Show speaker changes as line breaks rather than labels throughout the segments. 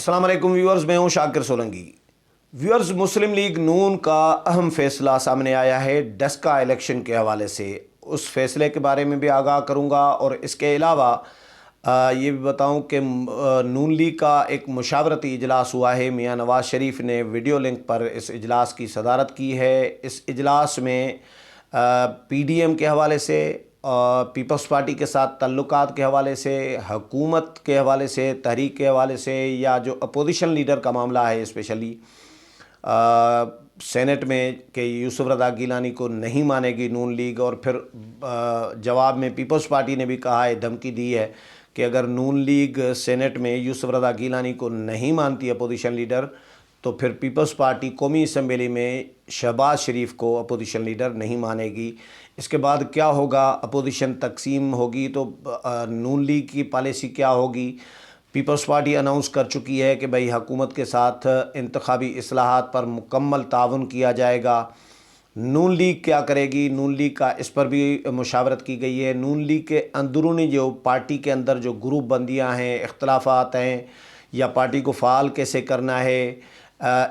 السلام علیکم ویورز، میں ہوں شاکر سولنگی۔ ویورز، مسلم لیگ نون کا اہم فیصلہ سامنے آیا ہے ڈسکا الیکشن کے حوالے سے۔ اس فیصلے کے بارے میں بھی آگاہ کروں گا اور اس کے علاوہ یہ بھی بتاؤں کہ نون لیگ کا ایک مشاورتی اجلاس ہوا ہے۔ میاں نواز شریف نے ویڈیو لنک پر اس اجلاس کی صدارت کی ہے۔ اس اجلاس میں پی ڈی ایم کے حوالے سے، پیپلز پارٹی کے ساتھ تعلقات کے حوالے سے، حکومت کے حوالے سے، تحریک کے حوالے سے، یا جو اپوزیشن لیڈر کا معاملہ ہے اسپیشلی سینٹ میں کہ یوسف رضا گیلانی کو نہیں مانے گی نون لیگ، اور پھر جواب میں پیپلز پارٹی نے بھی کہا ہے، دھمکی دی ہے کہ اگر نون لیگ سینٹ میں یوسف رضا گیلانی کو نہیں مانتی اپوزیشن لیڈر تو پھر پیپلز پارٹی قومی اسمبلی میں شہباز شریف کو اپوزیشن لیڈر نہیں مانے گی۔ اس کے بعد کیا ہوگا؟ اپوزیشن تقسیم ہوگی تو نون لیگ کی پالیسی کیا ہوگی؟ پیپلز پارٹی اناؤنس کر چکی ہے کہ بھئی حکومت کے ساتھ انتخابی اصلاحات پر مکمل تعاون کیا جائے گا۔ نون لیگ کیا کرے گی؟ نون لیگ کا اس پر بھی مشاورت کی گئی ہے۔ نون لیگ کے اندرونی جو پارٹی کے اندر جو گروپ بندیاں ہیں، اختلافات ہیں، یا پارٹی کو فعال کیسے کرنا ہے،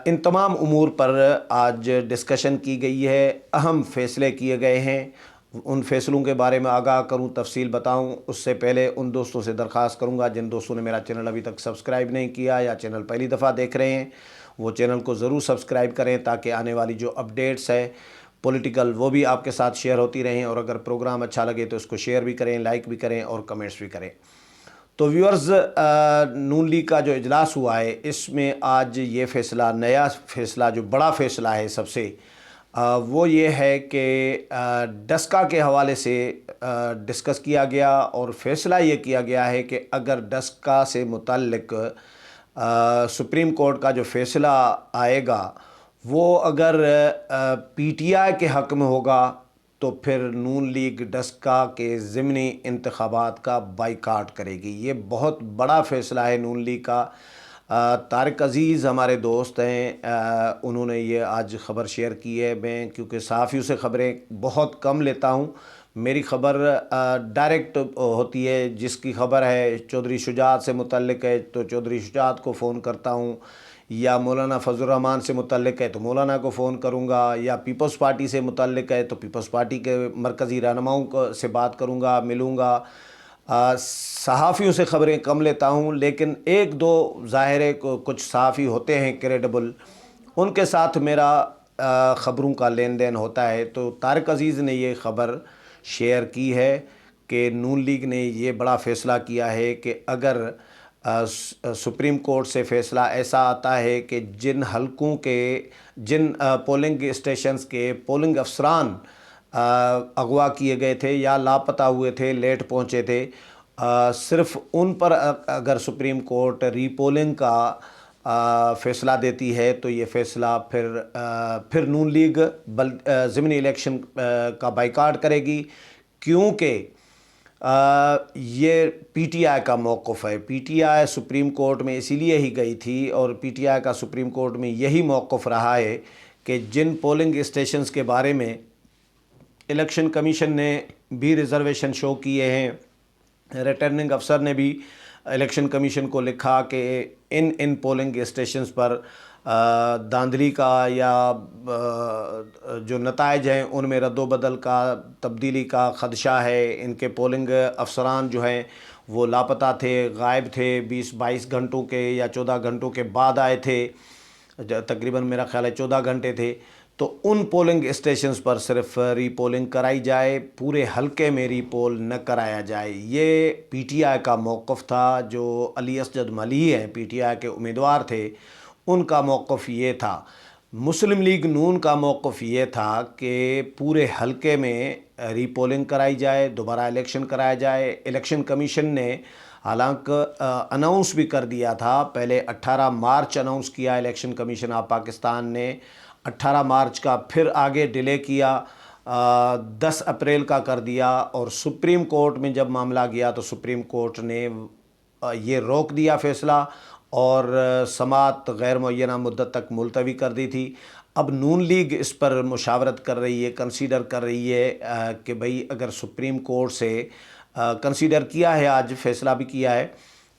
ان تمام امور پر آج ڈسکشن کی گئی ہے، اہم فیصلے کیے گئے ہیں۔ ان فیصلوں کے بارے میں آگاہ کروں، تفصیل بتاؤں، اس سے پہلے ان دوستوں سے درخواست کروں گا جن دوستوں نے میرا چینل ابھی تک سبسکرائب نہیں کیا یا چینل پہلی دفعہ دیکھ رہے ہیں، وہ چینل کو ضرور سبسکرائب کریں تاکہ آنے والی جو اپڈیٹس ہے پولیٹیکل وہ بھی آپ کے ساتھ شیئر ہوتی رہیں، اور اگر پروگرام اچھا لگے تو اس کو شیئر بھی کریں، لائک بھی کریں اور کمنٹس بھی کریں۔ تو ویورز، نون لیگ کا جو اجلاس ہوا ہے اس میں آج یہ فیصلہ، نیا فیصلہ، جو بڑا فیصلہ ہے سب سے، وہ یہ ہے کہ ڈسکا کے حوالے سے ڈسکس کیا گیا، اور فیصلہ یہ کیا گیا ہے کہ اگر ڈسکا سے متعلق سپریم کورٹ کا جو فیصلہ آئے گا وہ اگر پی ٹی آئی کے حق میں ہوگا تو پھر نون لیگ ڈسکا کے ضمنی انتخابات کا بائیکاٹ کرے گی۔ یہ بہت بڑا فیصلہ ہے نون لیگ کا۔ طارق عزیز ہمارے دوست ہیں، انہوں نے یہ آج خبر شیئر کی ہے۔ میں کیونکہ صحافیوں سے خبریں بہت کم لیتا ہوں، میری خبر ڈائریکٹ ہوتی ہے، جس کی خبر ہے چودھری شجاعت سے متعلق ہے تو چودھری شجاعت کو فون کرتا ہوں، یا مولانا فضل الرحمان سے متعلق ہے تو مولانا کو فون کروں گا، یا پیپلز پارٹی سے متعلق ہے تو پیپلز پارٹی کے مرکزی رہنماؤں سے بات کروں گا، ملوں گا۔ صحافیوں سے خبریں کم لیتا ہوں، لیکن ایک دو ظاہر ہے کچھ صحافی ہوتے ہیں کریڈیبل، ان کے ساتھ میرا خبروں کا لین دین ہوتا ہے۔ تو طارق عزیز نے یہ خبر شیئر کی ہے کہ نون لیگ نے یہ بڑا فیصلہ کیا ہے کہ اگر سپریم کورٹ سے فیصلہ ایسا آتا ہے کہ جن حلقوں کے، جن پولنگ اسٹیشنز کے پولنگ افسران اغوا کیے گئے تھے یا لاپتہ ہوئے تھے، لیٹ پہنچے تھے، صرف ان پر اگر سپریم کورٹ ری پولنگ کا فیصلہ دیتی ہے تو یہ فیصلہ پھر نون لیگ ضمنی الیکشن کا بائیکاٹ کرے گی، کیونکہ یہ پی ٹی آئی کا موقف ہے۔ P T I supreme court میں اسی لیے ہی گئی تھی، اور پی ٹی آئی کا سپریم کورٹ میں یہی موقف رہا ہے کہ جن پولنگ اسٹیشنز کے بارے میں الیکشن کمیشن نے بھی ریزرویشن شو کیے ہیں، ریٹرننگ افسر نے بھی الیکشن کمیشن کو لکھا کہ ان پولنگ اسٹیشنز پر دھاندلی کا یا جو نتائج ہیں ان میں رد و بدل کا، تبدیلی کا خدشہ ہے۔ ان کے پولنگ افسران جو ہیں وہ لاپتہ تھے، غائب تھے، 22 گھنٹوں کے یا 14 گھنٹوں کے بعد آئے تھے، تقریباً میرا خیال ہے 14 گھنٹے تھے۔ تو ان پولنگ اسٹیشنز پر صرف ری پولنگ کرائی جائے، پورے حلقے میں ری پول نہ کرایا جائے۔ یہ پی ٹی آئی کا موقف تھا۔ جو علی اسجد ملی ہیں، پی ٹی آئی کے امیدوار تھے، ان کا موقف یہ تھا۔ مسلم لیگ نون کا موقف یہ تھا کہ پورے حلقے میں ری پولنگ کرائی جائے، دوبارہ الیکشن کرایا جائے۔ الیکشن کمیشن نے حالانکہ اناؤنس بھی کر دیا تھا، پہلے 18 مارچ اناؤنس کیا الیکشن کمیشن آف پاکستان نے، 18 مارچ کا پھر آگے ڈیلے کیا، 10 اپریل کا کر دیا، اور سپریم کورٹ میں جب معاملہ گیا تو سپریم کورٹ نے یہ روک دیا فیصلہ، اور سماعت غیر معینہ مدت تک ملتوی کر دی تھی۔ اب نون لیگ اس پر مشاورت کر رہی ہے، کنسیڈر کر رہی ہے کہ بھئی اگر سپریم کورٹ سے کنسیڈر کیا ہے، آج فیصلہ بھی کیا ہے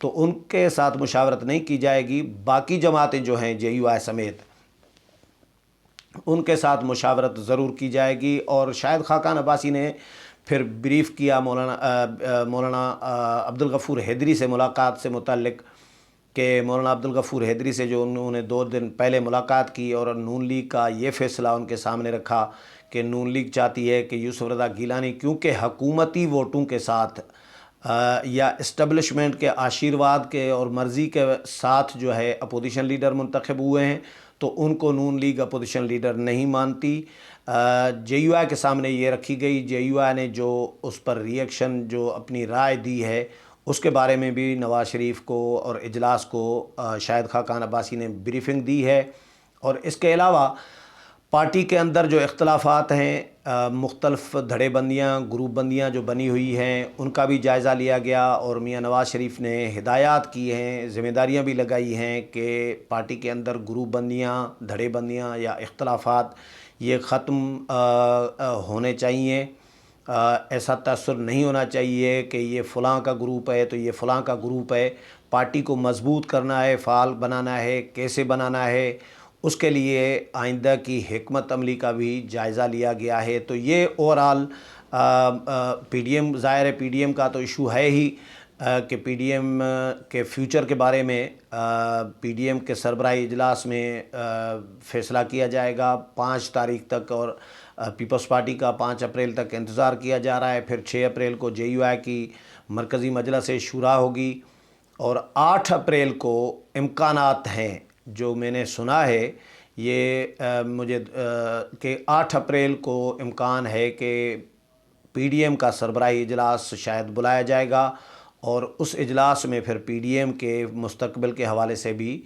تو ان کے ساتھ مشاورت نہیں کی جائے گی، باقی جماعتیں جو ہیں JUI سمیت ان کے ساتھ مشاورت ضرور کی جائے گی۔ اور شاہد خاقان عباسی نے پھر بریف کیا مولانا عبدالغفور حیدری سے ملاقات سے متعلق، کہ مولانا عبدالغفور حیدری سے جو انہوں نے 2 دن پہلے ملاقات کی اور نون لیگ کا یہ فیصلہ ان کے سامنے رکھا کہ نون لیگ چاہتی ہے کہ یوسف رضا گیلانی کیونکہ حکومتی ووٹوں کے ساتھ یا اسٹیبلشمنٹ کے آشیرواد کے اور مرضی کے ساتھ جو ہے اپوزیشن لیڈر منتخب ہوئے ہیں، تو ان کو نون لیگ اپوزیشن لیڈر نہیں مانتی۔ JUI کے سامنے یہ رکھی گئی۔ JUI نے جو اس پر ریئیکشن جو اپنی رائے دی ہے اس کے بارے میں بھی نواز شریف کو اور اجلاس کو شاہد خاقان عباسی نے بریفنگ دی ہے۔ اور اس کے علاوہ پارٹی کے اندر جو اختلافات ہیں، مختلف دھڑے بندیاں، گروپ بندیاں جو بنی ہوئی ہیں، ان کا بھی جائزہ لیا گیا اور میاں نواز شریف نے ہدایات کی ہیں، ذمہ داریاں بھی لگائی ہیں کہ پارٹی کے اندر گروپ بندیاں، دھڑے بندیاں یا اختلافات یہ ختم ہونے چاہیے۔ ایسا تاثر نہیں ہونا چاہیے کہ یہ فلاں کا گروپ ہے تو یہ فلاں کا گروپ ہے۔ پارٹی کو مضبوط کرنا ہے، فعال بنانا ہے، کیسے بنانا ہے، اس کے لیے آئندہ کی حکمت عملی کا بھی جائزہ لیا گیا ہے۔ تو یہ اوورآل PDM، ظاہر ہے PDM کا تو ایشو ہے ہی کہ PDM کے فیوچر کے بارے میں PDM کے سربراہی اجلاس میں فیصلہ کیا جائے گا 5 تاریخ تک، اور پیپلز پارٹی کا 5 اپریل تک انتظار کیا جا رہا ہے۔ پھر 6 اپریل کو JUI کی مرکزی مجلس شورا ہوگی، اور 8 اپریل کو امکانات ہیں جو میں نے سنا ہے یہ مجھے کہ 8 اپریل کو امکان ہے کہ PDM کا سربراہی اجلاس شاید بلایا جائے گا، اور اس اجلاس میں پھر PDM کے مستقبل کے حوالے سے بھی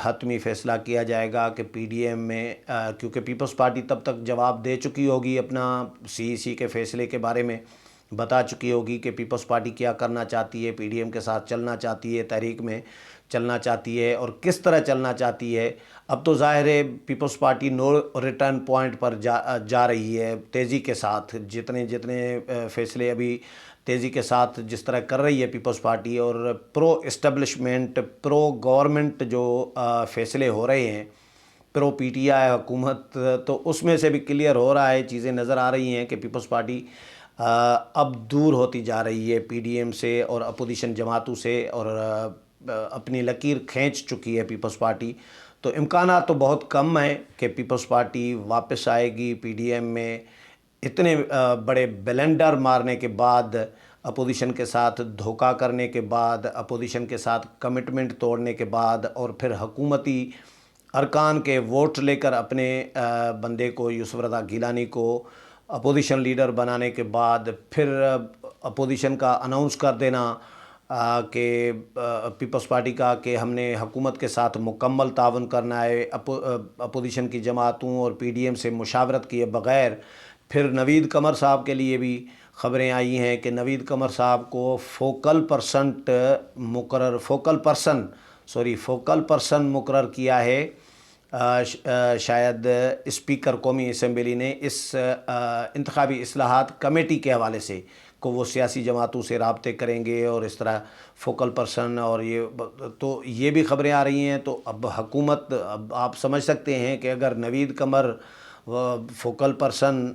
حتمی فیصلہ کیا جائے گا کہ PDM میں، کیونکہ پیپلز پارٹی تب تک جواب دے چکی ہوگی، اپنا CEC کے فیصلے کے بارے میں بتا چکی ہوگی کہ پیپلز پارٹی کیا کرنا چاہتی ہے، PDM کے ساتھ چلنا چاہتی ہے، تحریک میں چلنا چاہتی ہے اور کس طرح چلنا چاہتی ہے۔ اب تو ظاہر ہے Peoples Party no return point پر جا رہی ہے تیزی کے ساتھ، جتنے فیصلے ابھی تیزی کے ساتھ جس طرح کر رہی ہے پیپلز پارٹی، اور پرو اسٹیبلشمنٹ، پرو گورنمنٹ جو فیصلے ہو رہے ہیں، پرو PTI حکومت، تو اس میں سے بھی کلیئر ہو رہا ہے، چیزیں نظر آ رہی ہیں کہ پیپلز پارٹی اب دور ہوتی جا رہی ہے PDM سے اور اپوزیشن جماعتوں سے، اور اپنی لکیر کھینچ چکی ہے پیپلز پارٹی۔ تو امکانات تو بہت کم ہیں کہ پیپلز پارٹی واپس آئے گی PDM میں۔ اتنے بڑے بلنڈر مارنے کے بعد، اپوزیشن کے ساتھ دھوکہ کرنے کے بعد، اپوزیشن کے ساتھ کمٹمنٹ توڑنے کے بعد، اور پھر حکومتی ارکان کے ووٹ لے کر اپنے بندے کو، یوسف رضا گیلانی کو اپوزیشن لیڈر بنانے کے بعد، پھر اپوزیشن کا اناؤنس کر دینا کہ پیپلز پارٹی کا کہ ہم نے حکومت کے ساتھ مکمل تعاون کرنا ہے، اپوزیشن کی جماعتوں اور PDM سے مشاورت کیے بغیر۔ پھر نوید قمر صاحب کے لیے بھی خبریں آئی ہیں کہ نوید قمر صاحب کو فوکل پرسن مقرر کیا ہے شاید اسپیکر قومی اسمبلی نے، اس انتخابی اصلاحات کمیٹی کے حوالے سے، کو وہ سیاسی جماعتوں سے رابطے کریں گے اور اس طرح فوکل پرسن، اور تو یہ بھی خبریں آ رہی ہیں۔ تو اب حکومت، اب آپ سمجھ سکتے ہیں کہ اگر نوید قمر فوکل پرسن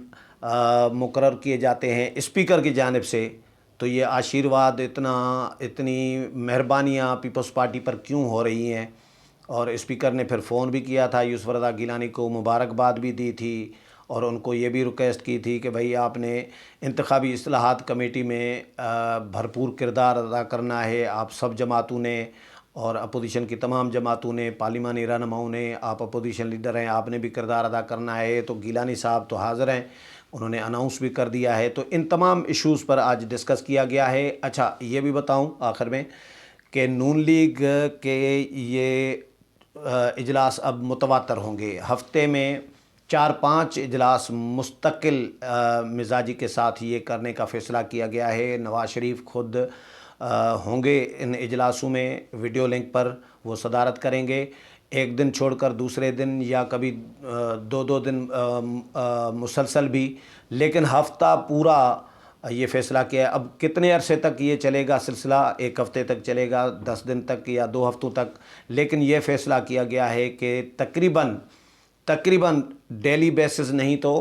مقرر کیے جاتے ہیں اسپیکر کی جانب سے، تو یہ آشیرواد، اتنی مہربانیاں پیپلز پارٹی پر کیوں ہو رہی ہیں۔ اور اسپیکر نے پھر فون بھی کیا تھا یوسف رضا گیلانی کو، مبارکباد بھی دی تھی، اور ان کو یہ بھی ریکویسٹ کی تھی کہ بھائی آپ نے انتخابی اصلاحات کمیٹی میں بھرپور کردار ادا کرنا ہے، آپ سب جماعتوں نے اور اپوزیشن کی تمام جماعتوں نے، پارلیمانی رہنماؤں نے، آپ اپوزیشن لیڈر ہیں، آپ نے بھی کردار ادا کرنا ہے۔ تو گیلانی صاحب تو حاضر ہیں، انہوں نے اناؤنس بھی کر دیا ہے۔ تو ان تمام ایشوز پر آج ڈسکس کیا گیا ہے۔ اچھا، یہ بھی بتاؤں آخر میں کہ نون لیگ کے یہ اجلاس اب متواتر ہوں گے، ہفتے میں 4-5 اجلاس مستقل مزاجی کے ساتھ یہ کرنے کا فیصلہ کیا گیا ہے۔ نواز شریف خود ہوں گے ان اجلاسوں میں، ویڈیو لنک پر وہ صدارت کریں گے، ایک دن چھوڑ کر دوسرے دن، یا کبھی 2 دن مسلسل بھی، لیکن ہفتہ پورا یہ فیصلہ کیا ہے۔ اب کتنے عرصے تک یہ چلے گا سلسلہ، 1 ہفتے تک چلے گا، 10 دن تک یا 2 ہفتوں تک، لیکن یہ فیصلہ کیا گیا ہے کہ تقریباً ڈیلی بیسز نہیں تو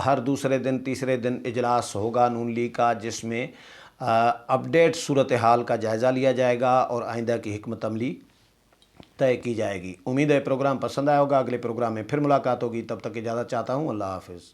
ہر دوسرے دن تیسرے دن اجلاس ہوگا نون لیگ کا، جس میں اپڈیٹ صورتحال کا جائزہ لیا جائے گا اور آئندہ کی حکمت عملی طے کی جائے گی۔ امید ہے پروگرام پسند آیا ہوگا، اگلے پروگرام میں پھر ملاقات ہوگی، تب تک اجازت چاہتا ہوں، اللہ حافظ۔